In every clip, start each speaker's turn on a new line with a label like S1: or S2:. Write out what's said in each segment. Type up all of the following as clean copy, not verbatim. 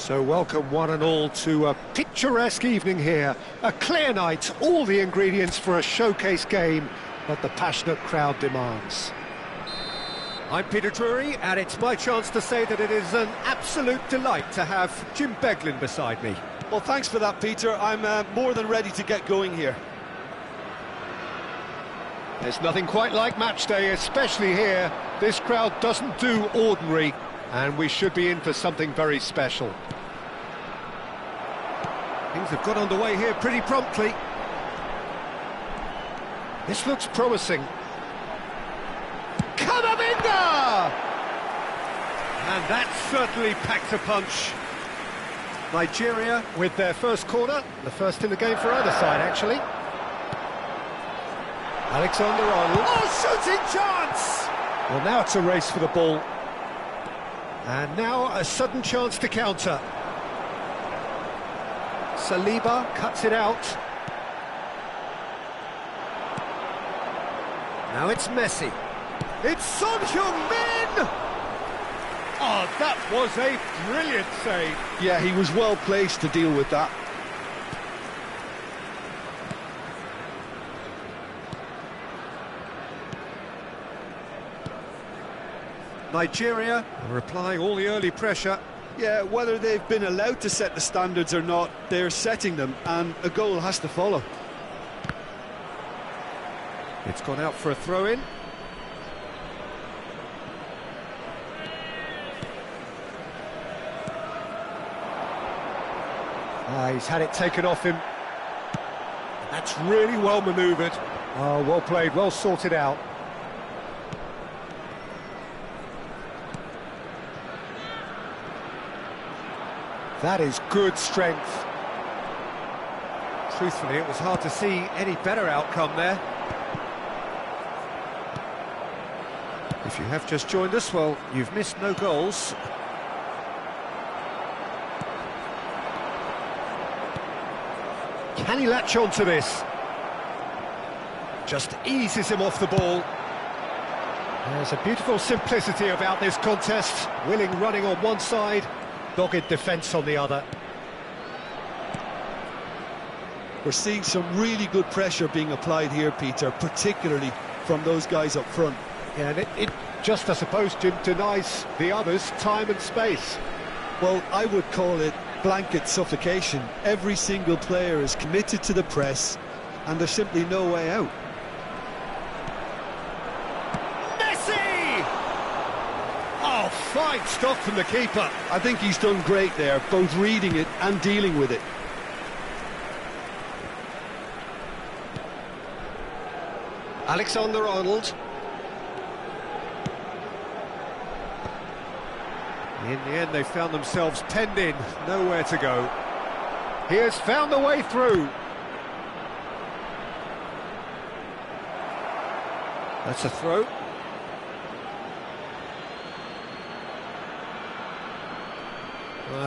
S1: So welcome one and all to a picturesque evening here. A clear night, all the ingredients for a showcase game that the passionate crowd demands. I'm Peter Drury, and it's my chance to say that it is an absolute delight to have Jim Beglin beside me.
S2: Well, thanks for that, Peter. I'm more than ready to get going here.
S1: There's nothing quite like match day, especially here. This crowd doesn't do ordinary, and we should be in for something very special. Things have got underway here pretty promptly. This looks promising. Kamavinga! And that certainly packs a punch. Nigeria with their first corner, the first in the game for either side, actually. Alexander-Arnold. Oh, shooting chance! Well, now it's a race for the ball. And now a sudden chance to counter. Saliba cuts it out. Now it's Messi. It's Son Heung-min! Oh, that was a brilliant save.
S2: Yeah, he was well placed to deal with that.
S1: Nigeria are applying all the early pressure.
S2: Yeah, whether they've been allowed to set the standards or not, they're setting them, and a goal has to follow.
S1: It's gone out for a throw-in. He's had it taken off him. That's really well manoeuvred. Oh, well played, well sorted out. That is good strength. Truthfully, it was hard to see any better outcome there. If you have just joined us, well, you've missed no goals. Can he latch on to this? Just eases him off the ball. There's a beautiful simplicity about this contest. Willing running on one side, dogged defence on the other.
S2: We're seeing some really good pressure being applied here, Peter, particularly from those guys up front.
S1: Yeah, and it just, I suppose, Jim, denies the others time and space.
S2: Well, I would call it blanket suffocation. Every single player is committed to the press, and there's simply no way out.
S1: Messi! Oh, fine stop from the keeper.
S2: I think he's done great there, both reading it and dealing with it.
S1: Alexander-Arnold. In the end, they found themselves penned in, nowhere to go. He has found the way through. That's a throw.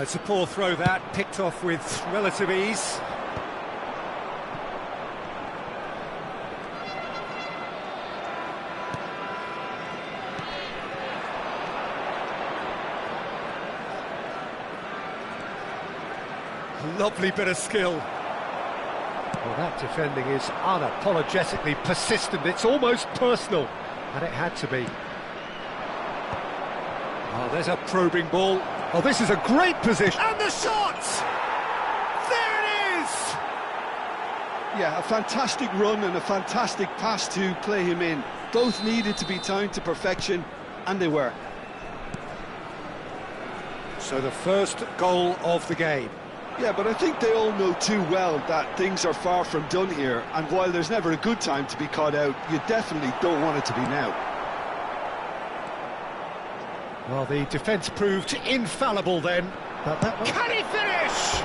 S1: It's a poor throw that, picked off with relative ease. Lovely bit of skill. Well, that defending is unapologetically persistent. It's almost personal, and it had to be. Oh, there's a probing ball. Oh, this is a great position. And the shot! There it is!
S2: Yeah, a fantastic run and a fantastic pass to play him in. Both needed to be timed to perfection, and they were.
S1: So the first goal of the game.
S2: Yeah, but I think they all know too well that things are far from done here, and while there's never a good time to be caught out, you definitely don't want it to be now.
S1: Well, the defence proved infallible then. But that one... Can he finish?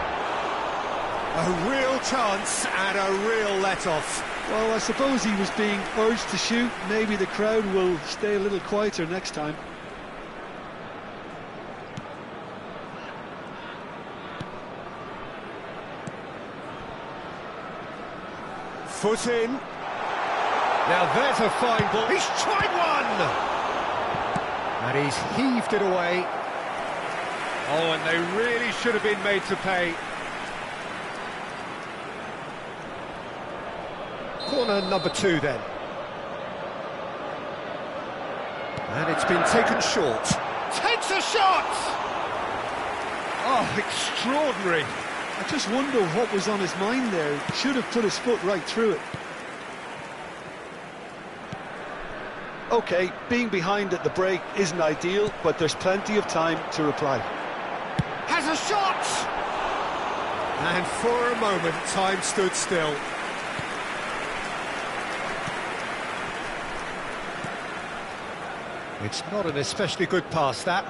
S1: A real chance and a real let-off.
S2: Well, I suppose he was being urged to shoot. Maybe the crowd will stay a little quieter next time.
S1: Foot in. Now there's a fine ball. He's tried one! And he's heaved it away. Oh, and they really should have been made to pay. Corner number 2 then. And it's been taken short. Takes a shot! Oh, extraordinary.
S2: I just wonder what was on his mind there. Should have put his foot right through it. OK, being behind at the break isn't ideal, but there's plenty of time to reply.
S1: Has a shot! And for a moment, time stood still. It's not an especially good pass, that.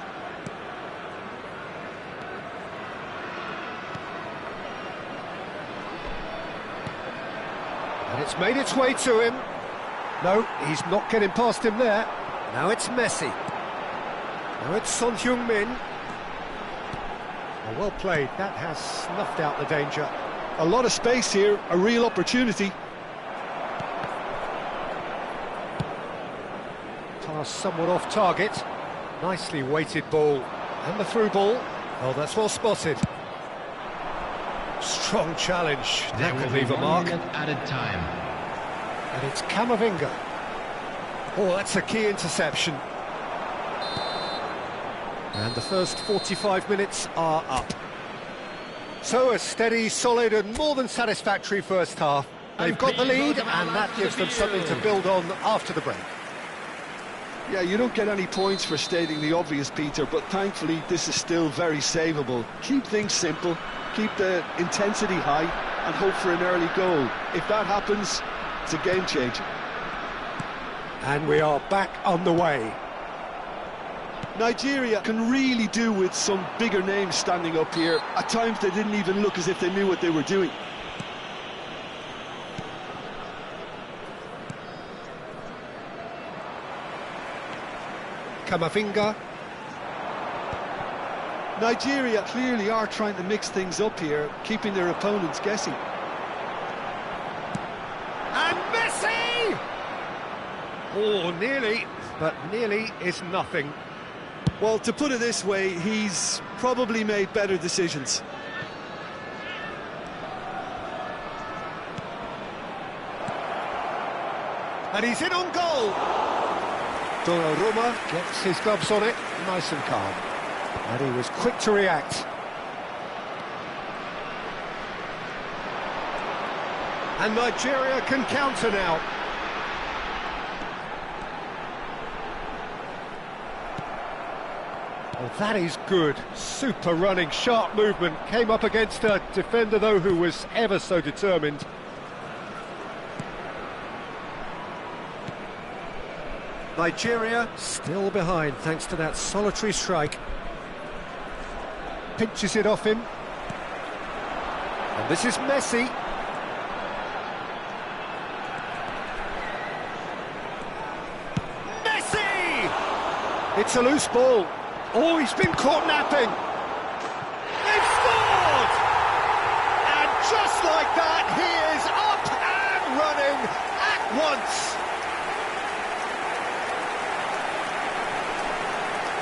S1: And it's made its way to him. No, he's not getting past him there. Now it's Messi. Now it's Son Heung-min. Oh, well played. That has snuffed out the danger.
S2: A lot of space here, a real opportunity.
S1: Pass somewhat off target. Nicely weighted ball. And the through ball. Oh, that's well spotted. Strong challenge. That will leave a mark.
S3: Added time.
S1: And it's Camavinga. Oh, that's a key interception. And the first 45 minutes are up. So a steady, solid and more than satisfactory first half. They've got the lead and that gives them something to build on after the break.
S2: Yeah, you don't get any points for stating the obvious, Peter, but thankfully this is still very savable. Keep things simple, keep the intensity high and hope for an early goal. If that happens, it's a game changer.
S1: And we are back on the way.
S2: Nigeria can really do with some bigger names standing up here. At times they didn't even look as if they knew what they were doing.
S1: Camavinga.
S2: Nigeria clearly are trying to mix things up here, keeping their opponents guessing.
S1: And Messi! Oh, nearly, but nearly is nothing.
S2: Well, to put it this way, he's probably made better decisions.
S1: And he's in on goal. Donnarumma gets his gloves on it, nice and calm. And he was quick to react. And Nigeria can counter now. Oh, that is good. Super running, sharp movement. Came up against a defender, though, who was ever so determined. Nigeria still behind thanks to that solitary strike. Pinches it off him. And this is Messi. Messi! It's a loose ball. Oh, he's been caught napping. They've scored! And just like that, he is up and running at once.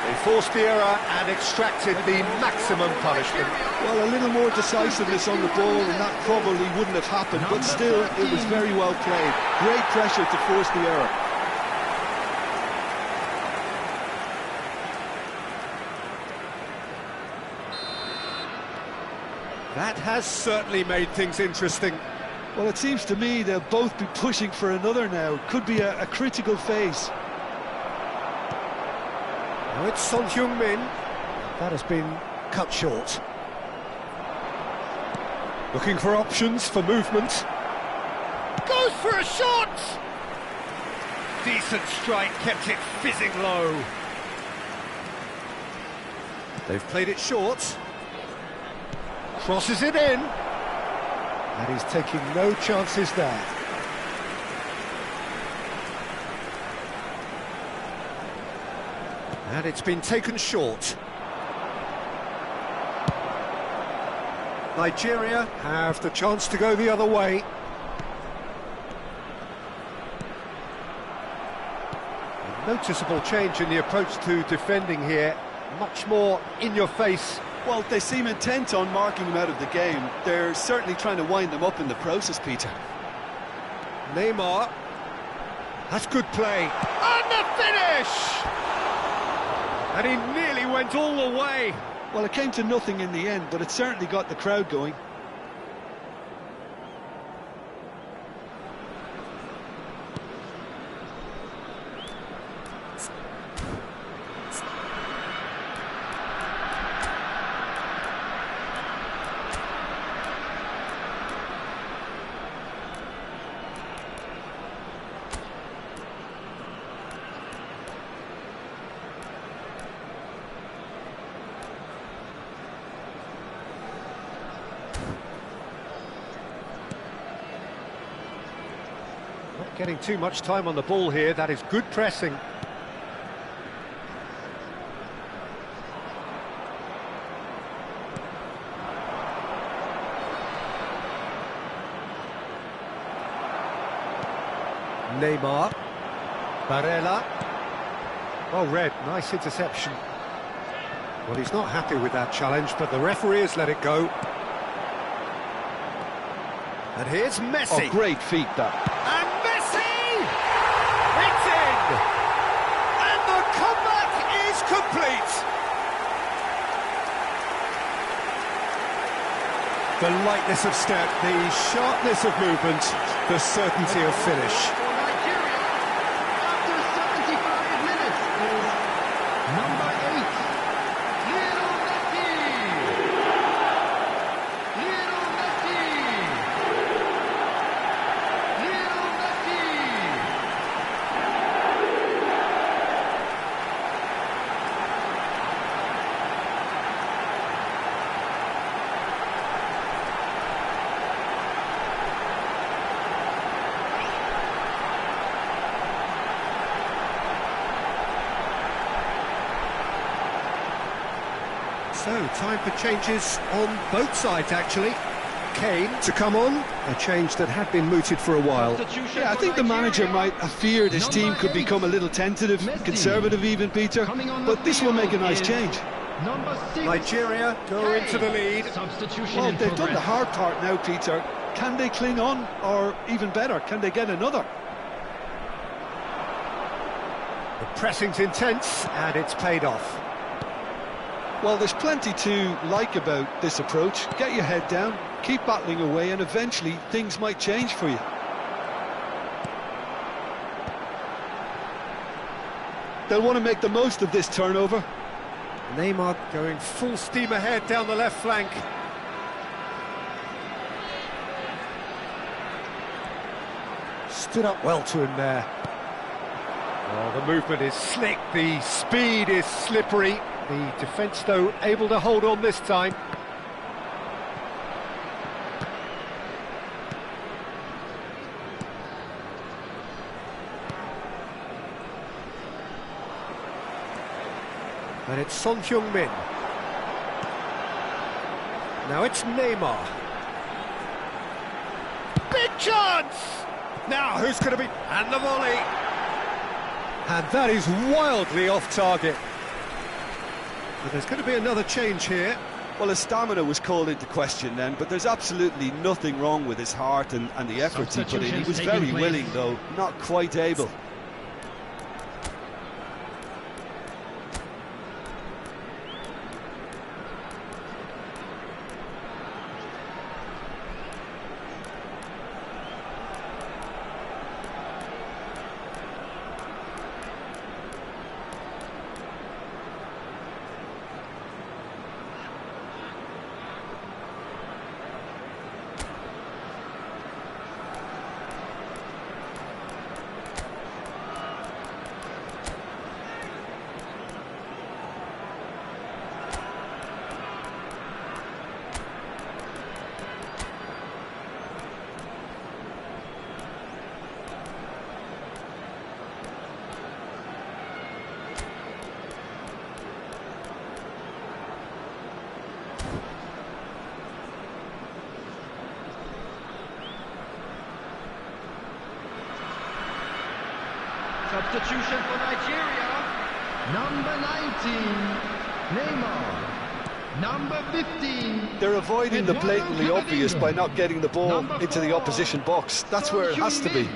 S1: They forced the error and extracted the maximum punishment.
S2: Well, a little more decisiveness on the ball and that probably wouldn't have happened, but still, it was very well played. Great pressure to force the error.
S1: That has certainly made things interesting.
S2: Well, it seems to me they'll both be pushing for another now. Could be a critical phase.
S1: Now it's Son Heung-min. That has been cut short. Looking for options for movement. Goes for a shot! Decent strike, kept it fizzing low. They've played it short. Crosses it in. And he's taking no chances there. And it's been taken short. Nigeria have the chance to go the other way. A noticeable change in the approach to defending here. Much more in your face
S2: Well, they seem intent on marking him out of the game. They're certainly trying to wind them up in the process, Peter.
S1: Neymar. That's good play. And the finish! And he nearly went all the way.
S2: Well, it came to nothing in the end, but it certainly got the crowd going.
S1: Not getting too much time on the ball here. That is good pressing. Neymar. Barella. Well read, nice interception. Well, he's not happy with that challenge, but the referee has let it go. And here's Messi.
S2: Oh, great feat, that.
S1: And Messi! It's in! And the comeback is complete! The lightness of step, the sharpness of movement, the certainty of finish. So, time for changes on both sides, actually. Kane to come on, a change that had been mooted for a while.
S2: Yeah, I think the manager might have feared his team could become a little tentative, conservative even, Peter, but this will make a nice change.
S1: Nigeria go into the lead.
S2: Well, they've done the hard part now, Peter. Can they cling on, or even better, can they get another?
S1: The pressing's intense, and it's paid off.
S2: Well, there's plenty to like about this approach. Get your head down, keep battling away, and eventually things might change for you. They'll want to make the most of this turnover.
S1: Neymar going full steam ahead down the left flank. Stood up well to him there. Oh, the movement is slick, the speed is slippery. The defence, though, able to hold on this time. And it's Son Heung-min. Now it's Neymar. Big chance! Now, who's going to be... And the volley! And that is wildly off target. But there's going to be another change here.
S2: Well, his stamina was called into question then, but there's absolutely nothing wrong with his heart and the efforts he put in. He was very willing, though, not quite able.
S3: Substitution for Nigeria. Number 19, Neymar. Number 15.
S2: They're avoiding the blatantly obvious by not getting the ball into the opposition box. That's where it has to be.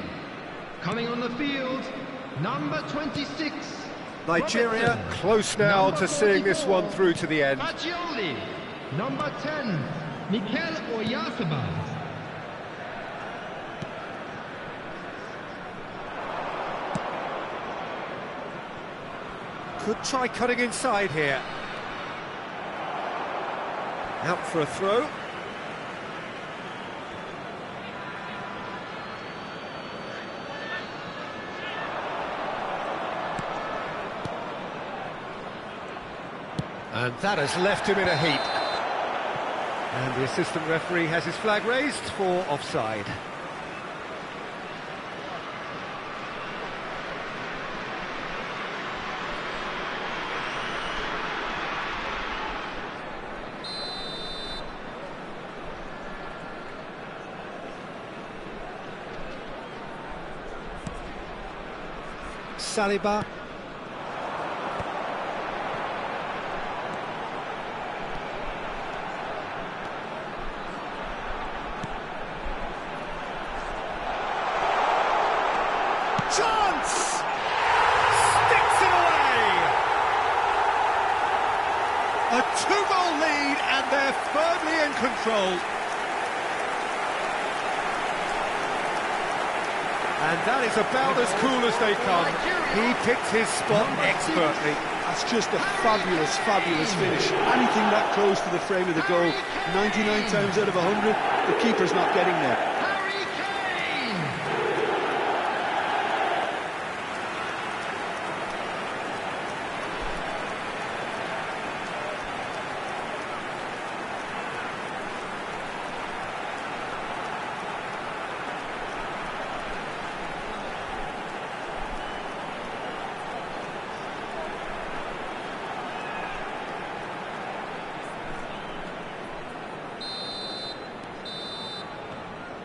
S3: Coming on the field, number 26.
S1: Nigeria close now to seeing this one through to the end.
S3: Fagioli. Number 10, Mikel Oyarzabal.
S1: Could try cutting inside here. Out for a throw. And that has left him in a heap. And the assistant referee has his flag raised for offside. Saliba. Chance! Sticks it away! A two-goal lead and they're firmly in control. And that is about as cool as they come. He picked his spot expertly.
S2: That's just a fabulous, fabulous finish. Anything that close to the frame of the goal, 99 times out of 100, the keeper's not getting there.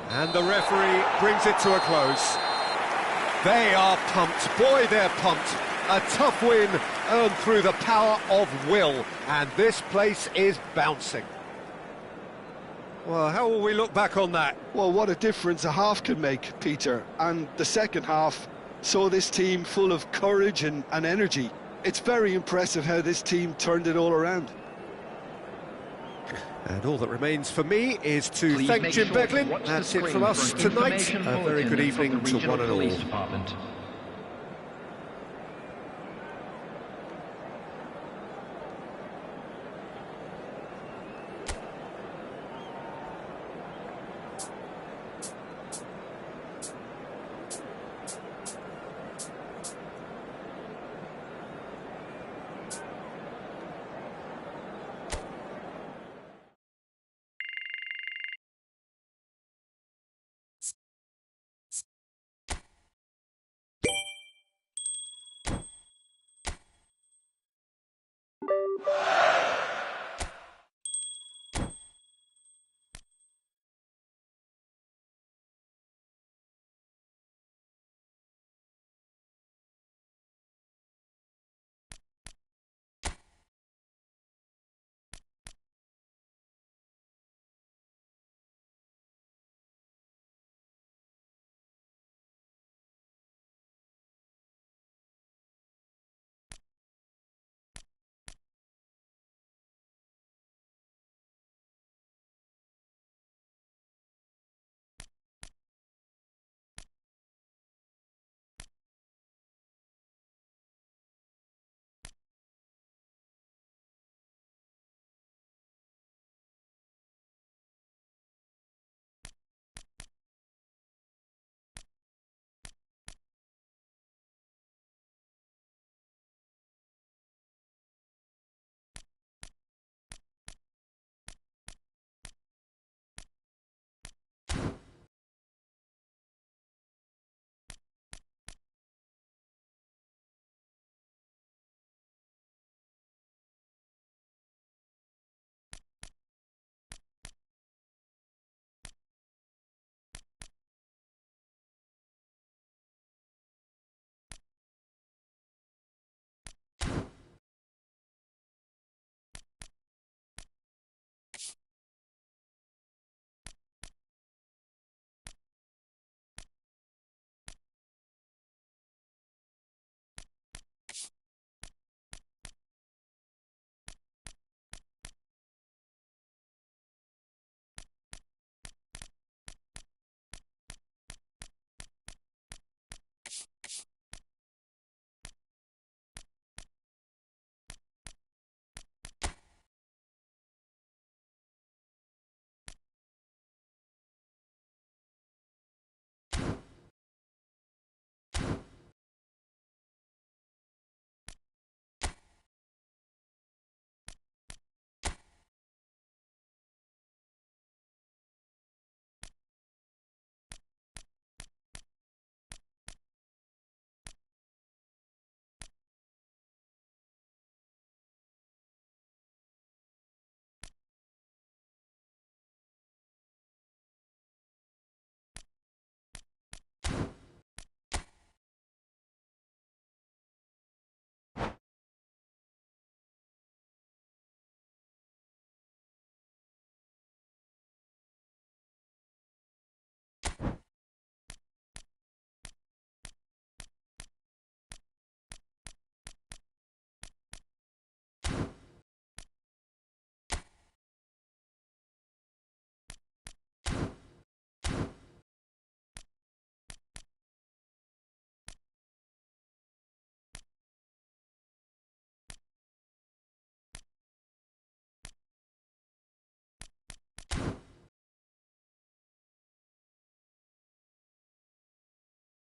S1: And the referee brings it to a close. They are pumped. Boy, they're pumped. A tough win earned through the power of will. And this place is bouncing. Well, how will we look back on that?
S2: Well, what a difference a half can make, Peter. And the second half saw this team full of courage and energy. It's very impressive how this team turned it all around.
S1: And all that remains for me is to thank Jim Beglin. That's it from us tonight. A very good evening to one and all.